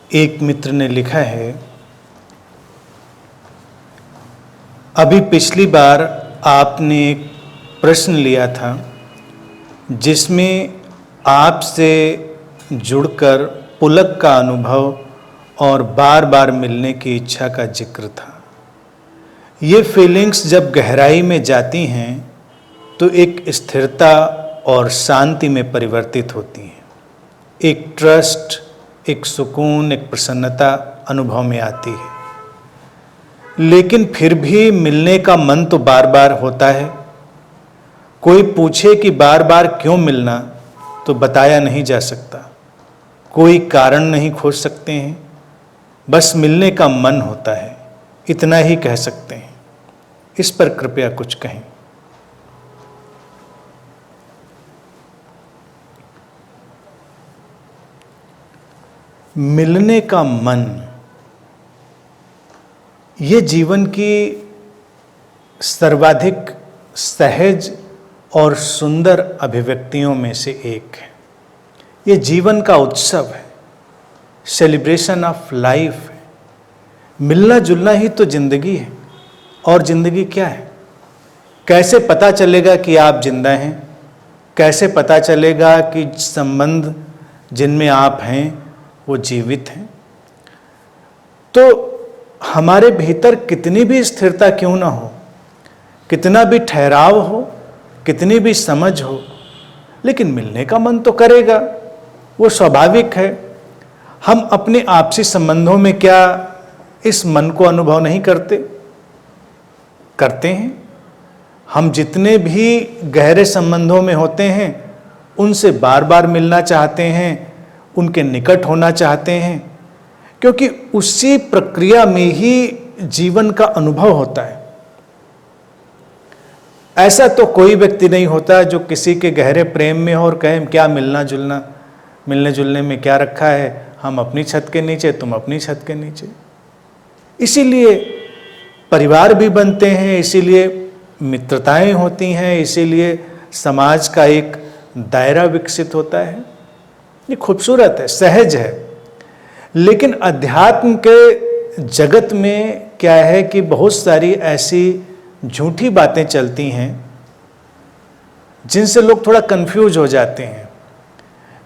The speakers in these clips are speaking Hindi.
एक मित्र ने लिखा है, अभी पिछली बार आपने एक प्रश्न लिया था जिसमें आपसे जुड़कर पुलक का अनुभव और बार बार मिलने की इच्छा का जिक्र था। ये फीलिंग्स जब गहराई में जाती हैं तो एक स्थिरता और शांति में परिवर्तित होती हैं। एक ट्रस्ट, एक सुकून, एक प्रसन्नता अनुभव में आती है। लेकिन फिर भी मिलने का मन तो बार बार होता है। कोई पूछे कि बार बार क्यों मिलना, तो बताया नहीं जा सकता। कोई कारण नहीं खोज सकते हैं, बस मिलने का मन होता है, इतना ही कह सकते हैं। इस पर कृपया कुछ कहें। मिलने का मन, ये जीवन की सर्वाधिक सहज और सुंदर अभिव्यक्तियों में से एक है। ये जीवन का उत्सव है, सेलिब्रेशन ऑफ लाइफ है। मिलना जुलना ही तो जिंदगी है। और जिंदगी क्या है? कैसे पता चलेगा कि आप जिंदा हैं? कैसे पता चलेगा कि संबंध जिनमें आप हैं वो जीवित हैं? तो हमारे भीतर कितनी भी स्थिरता क्यों ना हो, कितना भी ठहराव हो, कितनी भी समझ हो, लेकिन मिलने का मन तो करेगा। वो स्वाभाविक है। हम अपने आपसी संबंधों में क्या इस मन को अनुभव नहीं करते? करते हैं। हम जितने भी गहरे संबंधों में होते हैं उनसे बार बार मिलना चाहते हैं, उनके निकट होना चाहते हैं, क्योंकि उसी प्रक्रिया में ही जीवन का अनुभव होता है। ऐसा तो कोई व्यक्ति नहीं होता जो किसी के गहरे प्रेम में हो और कहे क्या मिलना जुलना, मिलने जुलने में क्या रखा है, हम अपनी छत के नीचे, तुम अपनी छत के नीचे। इसीलिए परिवार भी बनते हैं, इसीलिए मित्रताएं होती हैं, इसीलिए समाज का एक दायरा विकसित होता है। ये खूबसूरत है, सहज है। लेकिन अध्यात्म के जगत में क्या है कि बहुत सारी ऐसी झूठी बातें चलती हैं जिनसे लोग थोड़ा कंफ्यूज हो जाते हैं।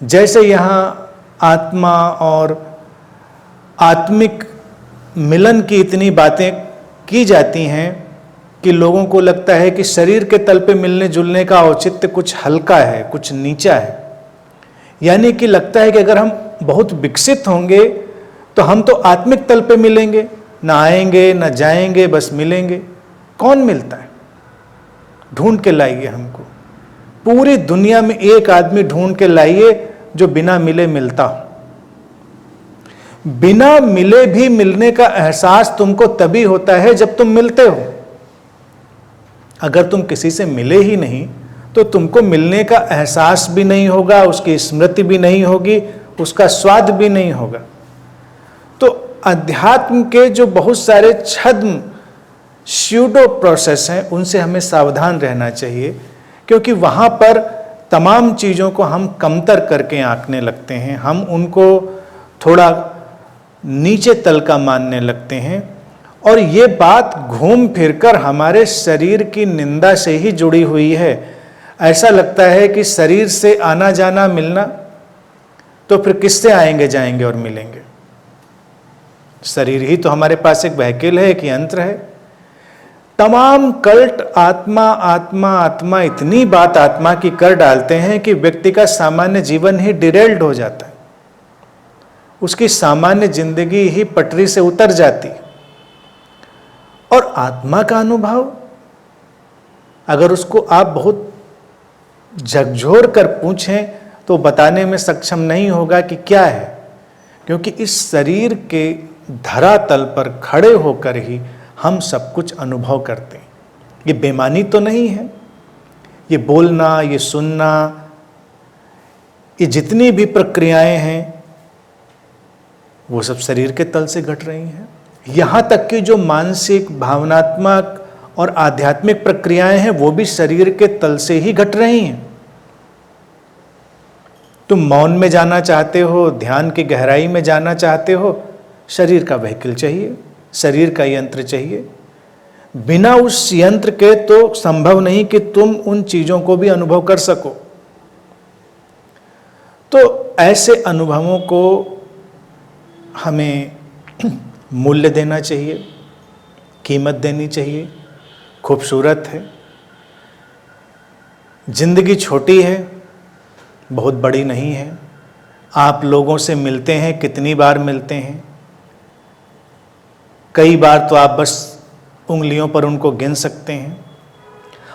जैसे यहाँ आत्मा और आत्मिक मिलन की इतनी बातें की जाती हैं कि लोगों को लगता है कि शरीर के तल पे मिलने जुलने का औचित्य कुछ हल्का है, कुछ नीचा है। यानी कि लगता है कि अगर हम बहुत विकसित होंगे तो हम तो आत्मिक तल पे मिलेंगे, ना आएंगे ना जाएंगे, बस मिलेंगे। कौन मिलता है? ढूंढ के लाइए हमको। पूरी दुनिया में एक आदमी ढूंढ के लाइए जो बिना मिले मिलता हो। बिना मिले भी मिलने का एहसास तुमको तभी होता है जब तुम मिलते हो। अगर तुम किसी से मिले ही नहीं तो तुमको मिलने का एहसास भी नहीं होगा, उसकी स्मृति भी नहीं होगी, उसका स्वाद भी नहीं होगा। तो अध्यात्म के जो बहुत सारे छद्म स्यूडो प्रोसेस हैं उनसे हमें सावधान रहना चाहिए, क्योंकि वहाँ पर तमाम चीज़ों को हम कमतर करके आंकने लगते हैं, हम उनको थोड़ा नीचे तल का मानने लगते हैं। और ये बात घूम फिरकर हमारे शरीर की निंदा से ही जुड़ी हुई है। ऐसा लगता है कि शरीर से आना जाना मिलना, तो फिर किससे आएंगे जाएंगे और मिलेंगे? शरीर ही तो हमारे पास एक व्हीकल है, एक यंत्र है। तमाम कल्ट आत्मा आत्मा आत्मा, इतनी बात आत्मा की कर डालते हैं कि व्यक्ति का सामान्य जीवन ही डिरेल्ड हो जाता है, उसकी सामान्य जिंदगी ही पटरी से उतर जाती है। और आत्मा का अनुभव, अगर उसको आप बहुत झकझोर कर पूछें तो बताने में सक्षम नहीं होगा कि क्या है, क्योंकि इस शरीर के धरातल पर खड़े होकर ही हम सब कुछ अनुभव करते हैं। ये बेईमानी तो नहीं है। ये बोलना, ये सुनना, ये जितनी भी प्रक्रियाएं हैं वो सब शरीर के तल से घट रही हैं। यहाँ तक कि जो मानसिक, भावनात्मक और आध्यात्मिक प्रक्रियाएं हैं वो भी शरीर के तल से ही घट रही हैं। तुम मौन में जाना चाहते हो, ध्यान की गहराई में जाना चाहते हो, शरीर का व्हीकल चाहिए, शरीर का यंत्र चाहिए। बिना उस यंत्र के तो संभव नहीं कि तुम उन चीजों को भी अनुभव कर सको। तो ऐसे अनुभवों को हमें मूल्य देना चाहिए, कीमत देनी चाहिए। खूबसूरत है, जिंदगी छोटी है, बहुत बड़ी नहीं है। आप लोगों से मिलते हैं, कितनी बार मिलते हैं? कई बार तो आप बस उंगलियों पर उनको गिन सकते हैं।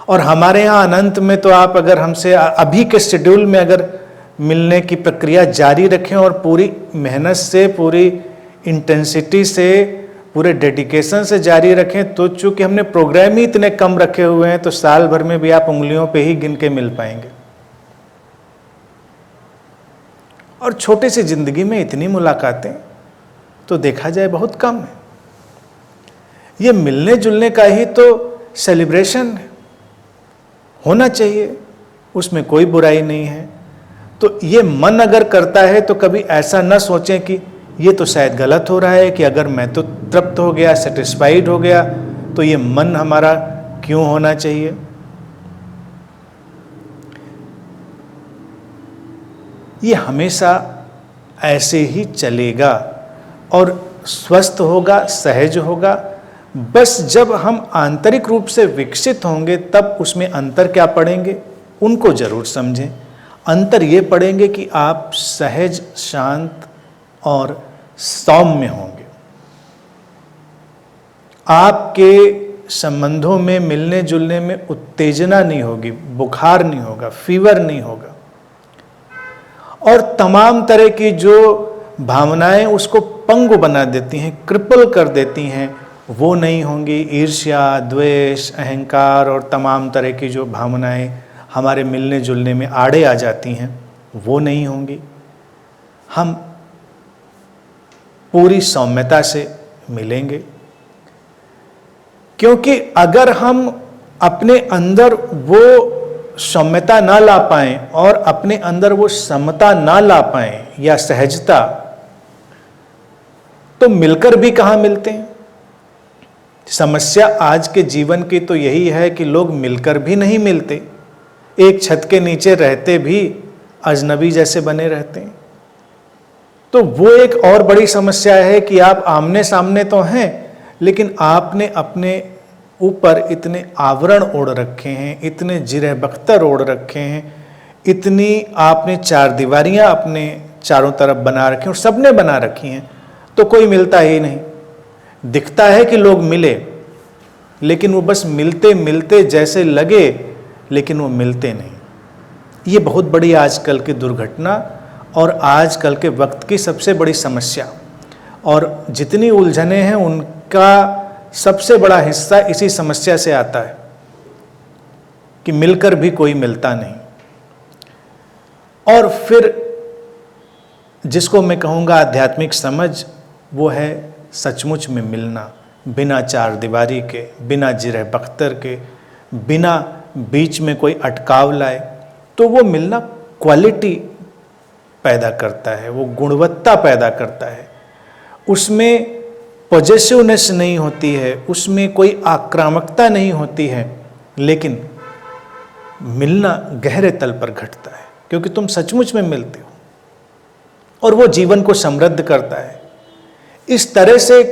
और हमारे यहाँ अनंत में तो आप अगर हमसे अभी के शेड्यूल में अगर मिलने की प्रक्रिया जारी रखें और पूरी मेहनत से, पूरी इंटेंसिटी से, पूरे डेडिकेशन से जारी रखें, तो चूंकि हमने प्रोग्राम ही इतने कम रखे हुए हैं, तो साल भर में भी आप उंगलियों पे ही गिन के मिल पाएंगे। और छोटी सी जिंदगी में इतनी मुलाकातें तो देखा जाए बहुत कम है। ये मिलने जुलने का ही तो सेलिब्रेशन है, होना चाहिए, उसमें कोई बुराई नहीं है। तो ये मन अगर करता है तो कभी ऐसा न सोचें कि ये तो शायद गलत हो रहा है, कि अगर मैं तो तृप्त हो गया, सेटिस्फाइड हो गया, तो ये मन हमारा क्यों होना चाहिए। ये हमेशा ऐसे ही चलेगा और स्वस्थ होगा, सहज होगा। बस जब हम आंतरिक रूप से विकसित होंगे तब उसमें अंतर क्या पड़ेंगे उनको जरूर समझें। अंतर ये पड़ेंगे कि आप सहज, शांत और सौम्य होंगे। आपके संबंधों में, मिलने जुलने में उत्तेजना नहीं होगी, बुखार नहीं होगा, फीवर नहीं होगा, और तमाम तरह की जो भावनाएं उसको पंगु बना देती हैं, क्रिपल कर देती हैं, वो नहीं होंगी। ईर्ष्या, द्वेष, अहंकार और तमाम तरह की जो भावनाएं हमारे मिलने जुलने में आड़े आ जाती हैं, वो नहीं होंगी। हम पूरी सौम्यता से मिलेंगे, क्योंकि अगर हम अपने अंदर वो सौम्यता ना ला पाएं और अपने अंदर वो समता ना ला पाएं या सहजता, तो मिलकर भी कहाँ मिलते हैं। समस्या आज के जीवन की तो यही है कि लोग मिलकर भी नहीं मिलते, एक छत के नीचे रहते भी अजनबी जैसे बने रहते हैं। तो वो एक और बड़ी समस्या है कि आप आमने सामने तो हैं, लेकिन आपने अपने ऊपर इतने आवरण ओढ़ रखे हैं, इतने जिरह बख्तर ओढ़ रखे हैं, इतनी आपने चार दीवारियां अपने चारों तरफ बना रखी और सबने बना रखी हैं, तो कोई मिलता ही नहीं। दिखता है कि लोग मिले, लेकिन वो बस मिलते मिलते जैसे लगे, लेकिन वो मिलते नहीं। ये बहुत बड़ी आजकल की दुर्घटना और आजकल के वक्त की सबसे बड़ी समस्या, और जितनी उलझने हैं उनका सबसे बड़ा हिस्सा इसी समस्या से आता है कि मिलकर भी कोई मिलता नहीं। और फिर जिसको मैं कहूँगा आध्यात्मिक समझ, वो है सचमुच में मिलना, बिना चार दीवारी के, बिना जिरह बख्तर के, बिना बीच में कोई अटकाव लाए। तो वो मिलना क्वालिटी पैदा करता है, वो गुणवत्ता पैदा करता है। उसमें पॉजिटिवनेस नहीं होती है, उसमें कोई आक्रामकता नहीं होती है, लेकिन मिलना गहरे तल पर घटता है, क्योंकि तुम सचमुच में मिलते हो, और वो जीवन को समृद्ध करता है। इस तरह से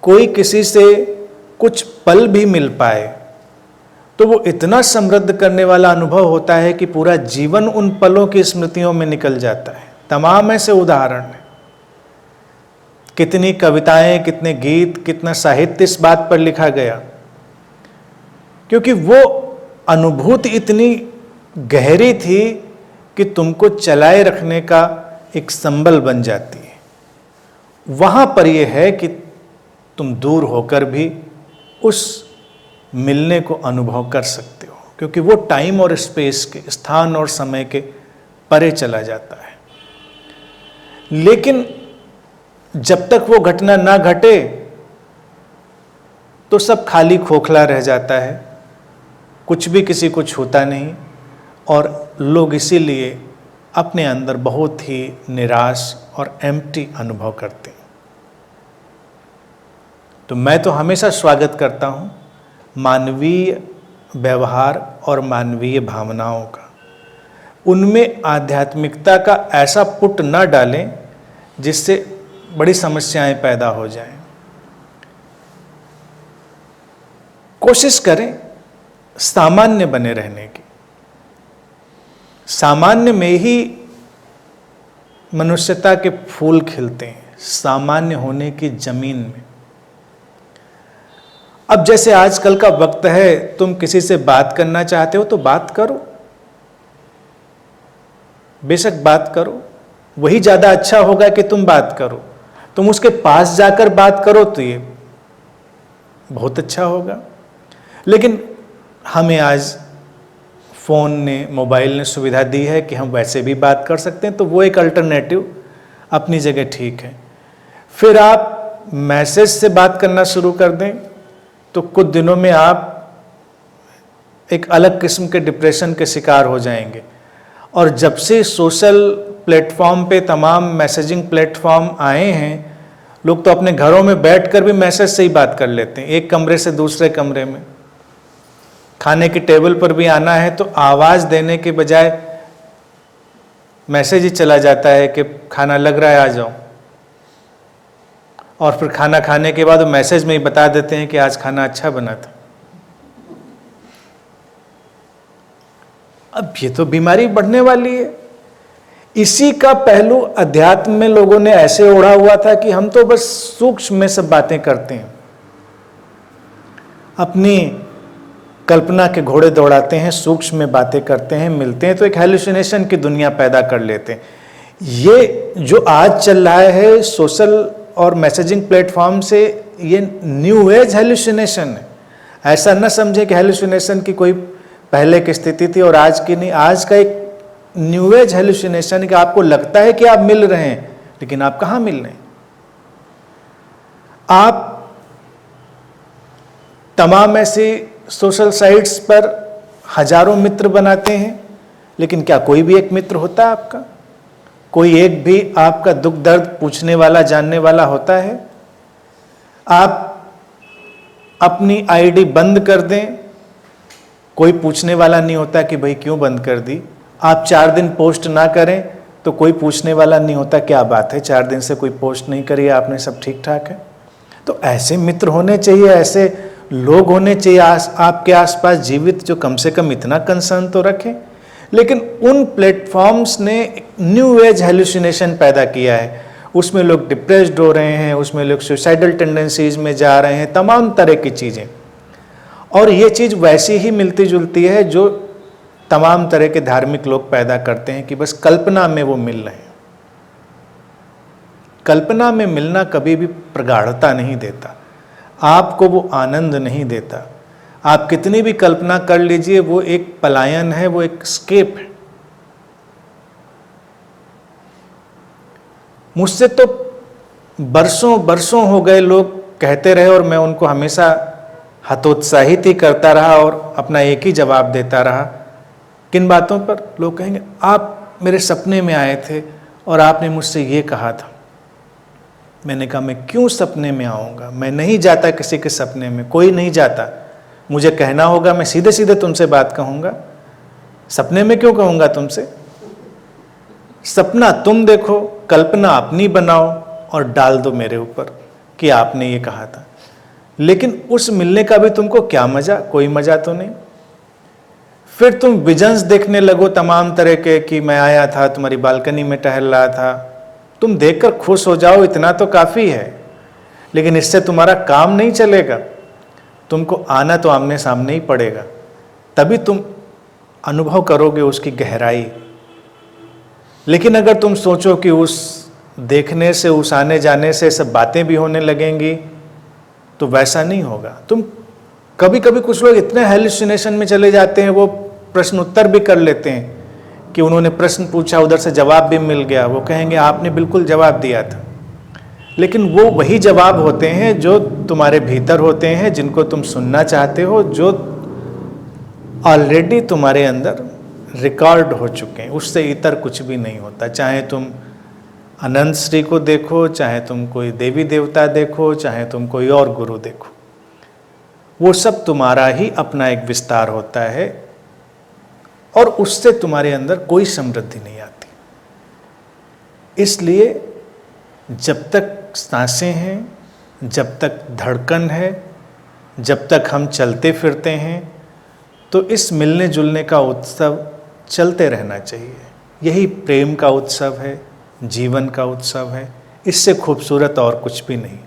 कोई किसी से कुछ पल भी मिल पाए तो वो इतना समृद्ध करने वाला अनुभव होता है कि पूरा जीवन उन पलों की स्मृतियों में निकल जाता है। तमाम ऐसे उदाहरण हैं, कितनी कविताएं, कितने गीत, कितना साहित्य इस बात पर लिखा गया, क्योंकि वो अनुभूति इतनी गहरी थी कि तुमको चलाए रखने का एक संबल बन जाती है। वहां पर यह है कि तुम दूर होकर भी उस मिलने को अनुभव कर सकते हो, क्योंकि वो टाइम और स्पेस के, स्थान और समय के परे चला जाता है। लेकिन जब तक वो घटना ना घटे तो सब खाली खोखला रह जाता है, कुछ भी किसी को छूता नहीं, और लोग इसीलिए अपने अंदर बहुत ही निराश और एम्प्टी अनुभव करते हैं। तो मैं तो हमेशा स्वागत करता हूँ मानवीय व्यवहार और मानवीय भावनाओं का। उनमें आध्यात्मिकता का ऐसा पुट न डालें जिससे बड़ी समस्याएं पैदा हो जाएं। कोशिश करें सामान्य बने रहने की। सामान्य में ही मनुष्यता के फूल खिलते हैं, सामान्य होने की जमीन में। अब जैसे आजकल का वक्त है, तुम किसी से बात करना चाहते हो तो बात करो, बेशक बात करो, वही ज्यादा अच्छा होगा कि तुम बात करो। तुम उसके पास जाकर बात करो तो ये बहुत अच्छा होगा। लेकिन हमें आज फोन ने, मोबाइल ने सुविधा दी है कि हम वैसे भी बात कर सकते हैं, तो वो एक अल्टरनेटिव अपनी जगह ठीक है। फिर आप मैसेज से बात करना शुरू कर दें तो कुछ दिनों में आप एक अलग किस्म के डिप्रेशन के शिकार हो जाएंगे। और जब से सोशल प्लेटफॉर्म पे तमाम मैसेजिंग प्लेटफॉर्म आए हैं, लोग तो अपने घरों में बैठकर भी मैसेज से ही बात कर लेते हैं, एक कमरे से दूसरे कमरे में। खाने की टेबल पर भी आना है तो आवाज़ देने के बजाय मैसेज ही चला जाता है कि खाना लग रहा है, आ जाओ। और फिर खाना खाने के बाद मैसेज में ही बता देते हैं कि आज खाना अच्छा बना था। अब ये तो बीमारी बढ़ने वाली है। इसी का पहलू अध्यात्म में लोगों ने ऐसे ओढ़ा हुआ था कि हम तो बस सूक्ष्म में सब बातें करते हैं, अपनी कल्पना के घोड़े दौड़ाते हैं, सूक्ष्म में बातें करते हैं, मिलते हैं तो एक हेलुसिनेशन की दुनिया पैदा कर लेते हैं। ये जो आज चल रहा है सोशल और मैसेजिंग प्लेटफॉर्म से, ये न्यू एज हेलुसिनेशन है। ऐसा न समझे कि हेलुसिनेशन की कोई पहले की स्थिति थी और आज की नहीं। आज का एक न्यू एज हेलुसिनेशन कि आपको लगता है कि आप मिल रहे हैं, लेकिन आप कहाँ मिल रहे हैं। आप तमाम ऐसी सोशल साइट्स पर हजारों मित्र बनाते हैं, लेकिन क्या कोई भी एक मित्र होता है आपका? कोई एक भी आपका दुख दर्द पूछने वाला, जानने वाला होता है? आप अपनी आईडी बंद कर दें, कोई पूछने वाला नहीं होता कि भाई क्यों बंद कर दी। आप 4 दिन पोस्ट ना करें तो कोई पूछने वाला नहीं होता क्या बात है, 4 दिन से कोई पोस्ट नहीं करी आपने, सब ठीक ठाक है। तो ऐसे मित्र होने चाहिए, ऐसे लोग होने चाहिए आपके आसपास जीवित, जो कम से कम इतना कंसर्न तो रखें। लेकिन उन प्लेटफॉर्म्स ने न्यू एज हेलुसिनेशन पैदा किया है। उसमें लोग डिप्रेस्ड हो रहे हैं, उसमें लोग सुसाइडल टेंडेंसीज में जा रहे हैं, तमाम तरह की चीज़ें। और ये चीज़ वैसी ही मिलती जुलती है जो तमाम तरह के धार्मिक लोग पैदा करते हैं कि बस कल्पना में वो मिल रहे हैं। कल्पना में मिलना कभी भी प्रगाढ़ता नहीं देता, आपको वो आनंद नहीं देता। आप कितनी भी कल्पना कर लीजिए, वो एक पलायन है, वो एक स्केप है। मुझसे तो बरसों बरसों हो गए लोग कहते रहे और मैं उनको हमेशा हतोत्साहित ही करता रहा और अपना एक ही जवाब देता रहा। किन बातों पर? लोग कहेंगे आप मेरे सपने में आए थे और आपने मुझसे ये कहा था। मैंने कहा मैं क्यों सपने में आऊँगा, मैं नहीं जाता किसी के सपने में, कोई नहीं जाता। मुझे कहना होगा मैं सीधे सीधे तुमसे बात कहूँगा, सपने में क्यों कहूँगा तुमसे? सपना तुम देखो, कल्पना अपनी बनाओ और डाल दो मेरे ऊपर कि आपने ये कहा था। लेकिन उस मिलने का भी तुमको क्या मजा? कोई मजा तो नहीं। फिर तुम विजन्स देखने लगो तमाम तरह के कि मैं आया था, तुम्हारी बालकनी में टहल रहा था। तुम देखकर खुश हो जाओ, इतना तो काफ़ी है। लेकिन इससे तुम्हारा काम नहीं चलेगा, तुमको आना तो आमने सामने ही पड़ेगा, तभी तुम अनुभव करोगे उसकी गहराई। लेकिन अगर तुम सोचो कि उस देखने से, उस आने जाने से सब बातें भी होने लगेंगी, तो वैसा नहीं होगा। तुम कभी कभी कुछ लोग इतने हेलुसिनेशन में चले जाते हैं, वो प्रश्न उत्तर भी कर लेते हैं कि उन्होंने प्रश्न पूछा, उधर से जवाब भी मिल गया। वो कहेंगे आपने बिल्कुल जवाब दिया था। लेकिन वो वही जवाब होते हैं जो तुम्हारे भीतर होते हैं, जिनको तुम सुनना चाहते हो, जो ऑलरेडी तुम्हारे अंदर रिकॉर्ड हो चुके हैं, उससे इतर कुछ भी नहीं होता। चाहे तुम अनंत श्री को देखो, चाहे तुम कोई देवी देवता देखो, चाहे तुम कोई और गुरु देखो, वो सब तुम्हारा ही अपना एक विस्तार होता है और उससे तुम्हारे अंदर कोई समृद्धि नहीं आती। इसलिए जब तक सांसें हैं, जब तक धड़कन है, जब तक हम चलते फिरते हैं, तो इस मिलने जुलने का उत्सव चलते रहना चाहिए। यही प्रेम का उत्सव है, जीवन का उत्सव है। इससे खूबसूरत और कुछ भी नहीं।